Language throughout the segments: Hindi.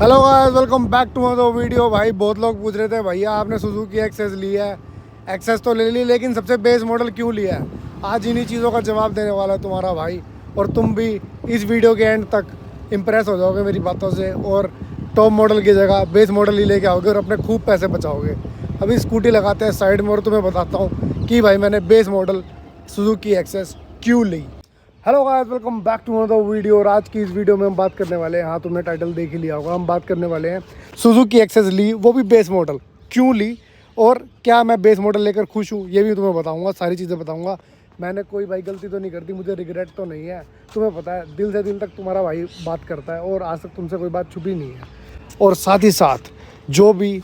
Hello guys, welcome back to my video. भाई बहुत लोग पूछ रहे थे भैया आपने सुजुकी एक्सेस लिया है। एक्सेस तो ले ली, लेकिन सबसे बेस मॉडल क्यों लिया है? आज इन्हीं चीज़ों का जवाब देने वाला है तुम्हारा भाई। और तुम भी इस वीडियो के एंड तक इम्प्रेस हो जाओगे मेरी बातों से, और टॉप मॉडल की जगह बेस मॉडल ही लेके आओगे और अपने खूब पैसे बचाओगे। अभी स्कूटी लगाते हैं साइड में और तुम्हें बताता हूँ कि भाई मैंने बेस मॉडल सुजुकी एक्सेस क्यों ली। Hello guys, welcome back to another video. और आज की इस वीडियो में हम बात करने वाले हैं, हाँ तुमने टाइटल देख ही लिया होगा, हम बात करने वाले हैं सुजुकी एक्सेस ली, वो भी बेस मॉडल क्यों ली, और क्या मैं बेस मॉडल लेकर खुश हूँ ये भी तुम्हें बताऊंगा, सारी चीज़ें बताऊंगा। मैंने कोई भाई गलती तो नहीं कर दी, मुझे रिग्रेट तो नहीं है। तुम्हें पता है दिल से दिल तक तुम्हारा भाई बात करता है और आज तक तुमसे कोई बात छुपी नहीं है। और साथ ही साथ जो भी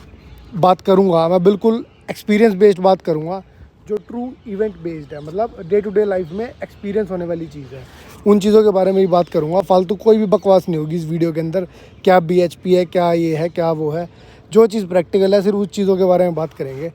बात करूँगा मैं बिल्कुल एक्सपीरियंस बेस्ड बात करूँगा, जो ट्रू इवेंट बेस्ड है, मतलब डे टू डे लाइफ में एक्सपीरियंस होने वाली चीज़ है। उन चीज़ों के बारे में ही बात करूँगा, फालतू कोई भी बकवास नहीं होगी इस वीडियो के अंदर। क्या BHP है, क्या ये है, क्या वो है, जो चीज़ प्रैक्टिकल है सिर्फ उस चीज़ों के बारे में बात करेंगे।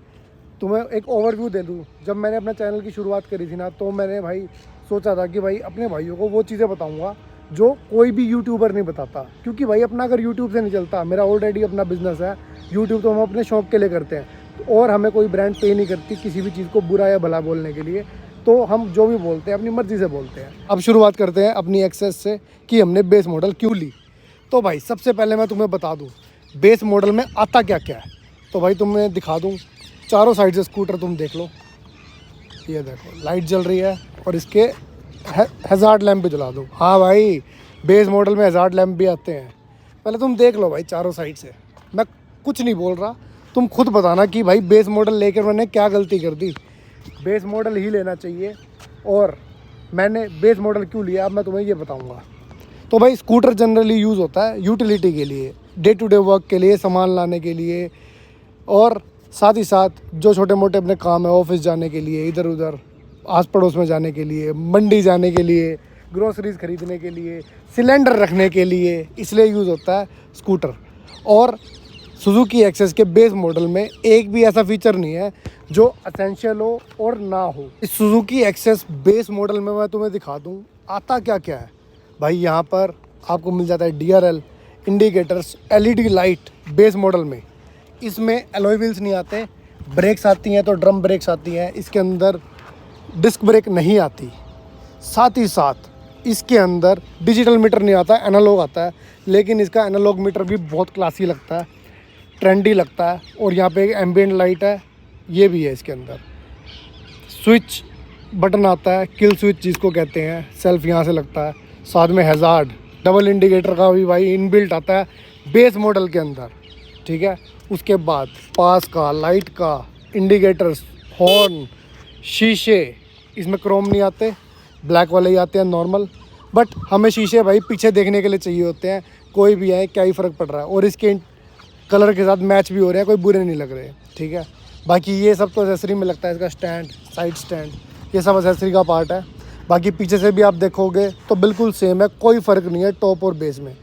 तुम्हें एक ओवरव्यू दे दूँ, जब मैंने अपना चैनल की शुरुआत करी थी ना, तो मैंने भाई सोचा था कि भाई अपने भाइयों को वो चीज़ें बताऊँगा जो कोई भी यूट्यूबर नहीं बताता। क्योंकि भाई अपना अगर यूट्यूब से नहीं चलता, मेरा ऑलरेडी अपना बिजनेस है, यूट्यूब तो हम अपने शौक के लिए करते हैं, और हमें कोई ब्रांड पे नहीं करती किसी भी चीज़ को बुरा या भला बोलने के लिए। तो हम जो भी बोलते हैं अपनी मर्ज़ी से बोलते हैं। अब शुरुआत करते हैं अपनी एक्सेस से कि हमने बेस मॉडल क्यों ली। तो भाई सबसे पहले मैं तुम्हें बता दूं बेस मॉडल में आता क्या क्या है। तो भाई तुम्हें दिखा दूं, चारों साइड से स्कूटर तुम देख लो, ये देखो लाइट जल रही है, और इसके हैज़ार्ड लैम्प भी जला दो। हाँ भाई, बेस मॉडल में हैज़ार्ड लैम्प भी आते हैं। पहले तुम देख लो भाई चारों साइड से, मैं कुछ नहीं बोल रहा, तुम खुद बताना कि भाई बेस मॉडल लेकर मैंने क्या गलती कर दी। बेस मॉडल ही लेना चाहिए, और मैंने बेस मॉडल क्यों लिया अब मैं तुम्हें ये बताऊंगा। तो भाई स्कूटर जनरली यूज़ होता है यूटिलिटी के लिए, डे टू डे वर्क के लिए, सामान लाने के लिए, और साथ ही साथ जो छोटे मोटे अपने काम है, ऑफिस जाने के लिए, इधर उधर आस पड़ोस में जाने के लिए, मंडी जाने के लिए, ग्रोसरीज खरीदने के लिए, सिलेंडर रखने के लिए, इसलिए यूज़ होता है स्कूटर। और सुजुकी एक्सेस के बेस मॉडल में एक भी ऐसा फीचर नहीं है जो असेंशियल हो और ना हो। इस सुजुकी एक्सेस बेस मॉडल में मैं तुम्हें दिखा दूं आता क्या क्या है। भाई यहाँ पर आपको मिल जाता है DRL, indicators, LED light base model में। इसमें एलॉय व्हील्स नहीं आते, ब्रेक्स आती हैं तो ड्रम ब्रेक्स आती हैं, इसके अंदर डिस्क ब्रेक नहीं आती। साथ ही साथ इसके अंदर डिजिटल मीटर नहीं आता, एनालॉग आता है, लेकिन इसका एनालॉग मीटर भी बहुत क्लासी लगता है, ट्रेंडी लगता है। और यहाँ पे एक एम्बियंट लाइट है, ये भी है इसके अंदर। स्विच बटन आता है, किल स्विच जिसको कहते हैं, सेल्फ यहाँ से लगता है। साथ में हैज़ार्ड डबल इंडिकेटर का भी भाई इनबिल्ट आता है बेस मॉडल के अंदर, ठीक है। उसके बाद पास का, लाइट का, इंडिकेटर्स, हॉर्न, शीशे, इसमें क्रोम नहीं आते, ब्लैक वाले ही आते हैं नॉर्मल। बट हमें शीशे भाई पीछे देखने के लिए चाहिए होते हैं, कोई भी आए क्या ही फ़र्क पड़ रहा है, और इसके कलर के साथ मैच भी हो रहे हैं, कोई बुरे नहीं लग रहे, ठीक है। बाकी ये सब तो एसेसरी में लगता है, इसका स्टैंड, साइड स्टैंड, ये सब एसेसरी का पार्ट है। बाकी पीछे से भी आप देखोगे तो बिल्कुल सेम है, कोई फ़र्क नहीं है टॉप और बेस में।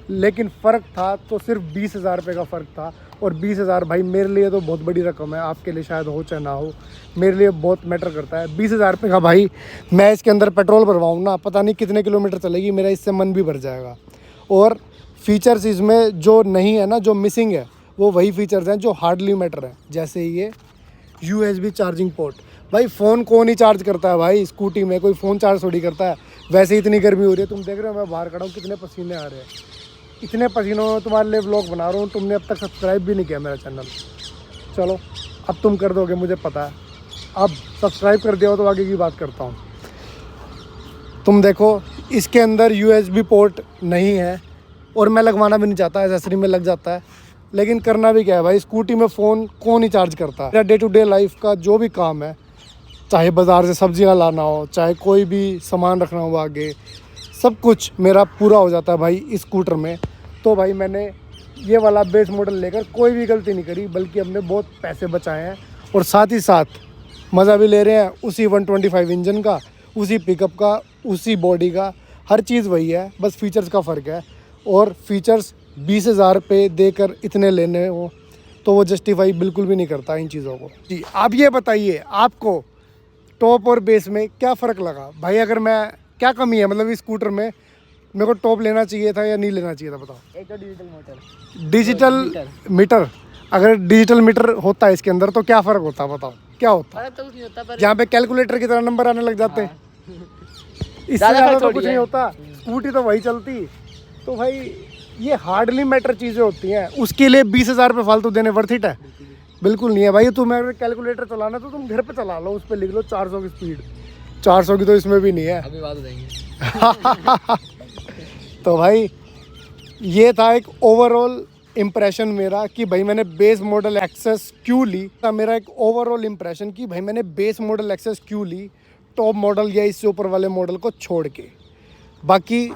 लेकिन फ़र्क था तो सिर्फ 20,000 रुपये का फ़र्क था, और 20,000 भाई मेरे लिए तो बहुत बड़ी रकम है, आपके लिए शायद हो चाहे ना हो, मेरे लिए बहुत मैटर करता है। 20,000 रुपये का भाई मैं इसके अंदर पेट्रोल भरवाऊँ ना, पता नहीं कितने किलोमीटर चलेगी, मेरा इससे मन भी भर जाएगा। और फीचर्स इसमें जो नहीं है ना, जो मिसिंग है, वो वही फीचर्स हैं जो हार्डली मैटर है। जैसे ये USB चार्जिंग पोर्ट, भाई फ़ोन कौन ही चार्ज करता है भाई, स्कूटी में कोई फ़ोन चार्ज थोड़ी करता है। वैसे ही इतनी गर्मी हो रही है, तुम देख रहे हो मैं बाहर खड़ा हूँ, कितने पसीने आ रहे हैं, इतने पसीनों में तुम्हारे लिए व्लॉग बना रहा हूँ। तुमने अब तक सब्सक्राइब भी नहीं किया मेरा चैनल, चलो अब तुम कर दोगे मुझे पता है। अब सब्सक्राइब कर दिया हो तो आगे की बात करता हूँ। तुम देखो इसके अंदर USB पोर्ट नहीं है, और मैं लगवाना भी नहीं चाहता, एसेसरी में लग जाता है, लेकिन करना भी क्या है भाई, स्कूटी में फ़ोन कौन ही चार्ज करता है। मेरा डे टू डे लाइफ का जो भी काम है, चाहे बाज़ार से सब्जियां लाना हो, चाहे कोई भी सामान रखना हो आगे, सब कुछ मेरा पूरा हो जाता है भाई इस स्कूटर में। तो भाई मैंने ये वाला बेस मॉडल लेकर कोई भी गलती नहीं करी, बल्कि हमने बहुत पैसे बचाए हैं, और साथ ही साथ मज़ा भी ले रहे हैं उसी 125 इंजन का, उसी पिकअप का, उसी बॉडी का, हर चीज़ वही है, बस फीचर्स का फ़र्क है। और फीचर्स 20,000 रुपये देकर इतने लेने हो तो वो जस्टिफाई बिल्कुल भी नहीं करता इन चीज़ों को। जी आप ये बताइए, आपको टॉप और बेस में क्या फ़र्क लगा भाई? अगर मैं क्या कमी है मतलब इस स्कूटर में, मेरे को टॉप लेना चाहिए था या नहीं लेना चाहिए था, बताओ। एक तो डिजिटल मोटर, डिजिटल मीटर, अगर डिजिटल मीटर होता है इसके अंदर तो क्या फ़र्क होता, बताओ क्या होता? फर्क तो कुछ नहीं होता पर जहाँ पे कैलकुलेटर की तरह नंबर आने लग जाते, इससे ज़्यादा ज़्यादा फर्क तो थोड़ी कुछ है। नहीं होता, स्कूटी तो वही चलती। तो भाई ये हार्डली मैटर चीज़ें होती हैं, उसके लिए 20,000 रुपये फालतू देने वर्थ इट है? बिल्कुल नहीं है भाई। तुम्हें अगर कैलकुलेटर चलाना तो तुम घर पे चला लो, उस पर लिख लो 400 की स्पीड, 400 की तो इसमें भी नहीं है। अभी बात हो जाएंगे। तो भाई ये था एक ओवरऑल इम्प्रेशन मेरा कि भाई मैंने बेस मॉडल एक्सेस क्यों ली। था मेरा एक ओवरऑल इम्प्रेशन कि भाई मैंने बेस मॉडल एक्सेस क्यों ली, टॉप मॉडल या इससे ऊपर वाले मॉडल को छोड़ के। बाकी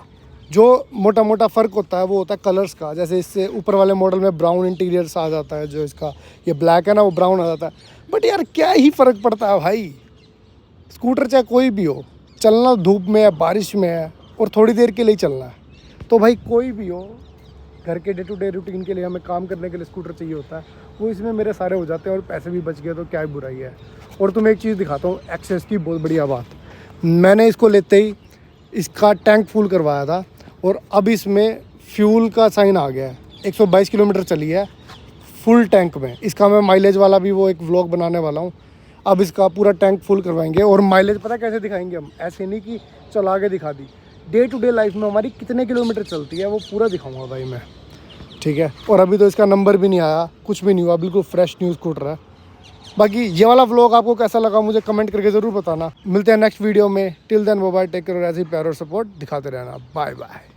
जो मोटा मोटा फ़र्क होता है वो होता है कलर्स का। जैसे इससे ऊपर वाले मॉडल में ब्राउन इंटीरियर्स आ जाता है, जो इसका ये ब्लैक है ना वो ब्राउन आ जाता है। बट यार क्या ही फ़र्क पड़ता है भाई, स्कूटर चाहे कोई भी हो, चलना धूप में है, बारिश में है, और थोड़ी देर के लिए चलना है। तो भाई कोई भी हो, घर के डे टू डे रूटीन के लिए हमें काम करने के लिए स्कूटर चाहिए होता है, वो इसमें मेरे सारे हो जाते हैं और पैसे भी बच गए तो क्या ही बुराई है। और तुम्हें एक चीज़ दिखाता हूँ एक्सेस की, बहुत बढ़िया बात। मैंने इसको लेते ही इसका टैंक फुल करवाया था और अब इसमें फ्यूल का साइन आ गया है। 122 किलोमीटर चली है फुल टैंक में। इसका मैं माइलेज वाला भी वो एक व्लॉग बनाने वाला हूँ। अब इसका पूरा टैंक फुल करवाएंगे और माइलेज पता कैसे दिखाएंगे हम, ऐसे नहीं कि चला के दिखा दी, डे टू डे लाइफ में हमारी कितने किलोमीटर चलती है वो पूरा दिखाऊंगा भाई मैं, ठीक है। और अभी तो इसका नंबर भी नहीं आया, कुछ भी नहीं हुआ, बिल्कुल फ्रेश न्यू स्कूटर है। बाकी ये वाला व्लॉग आपको कैसा लगा मुझे कमेंट करके ज़रूर बताना। मिलते हैं नेक्स्ट वीडियो में। Till then bye bye, take care और ऐसे ही प्यार और सपोर्ट दिखाते रहना। Bye bye.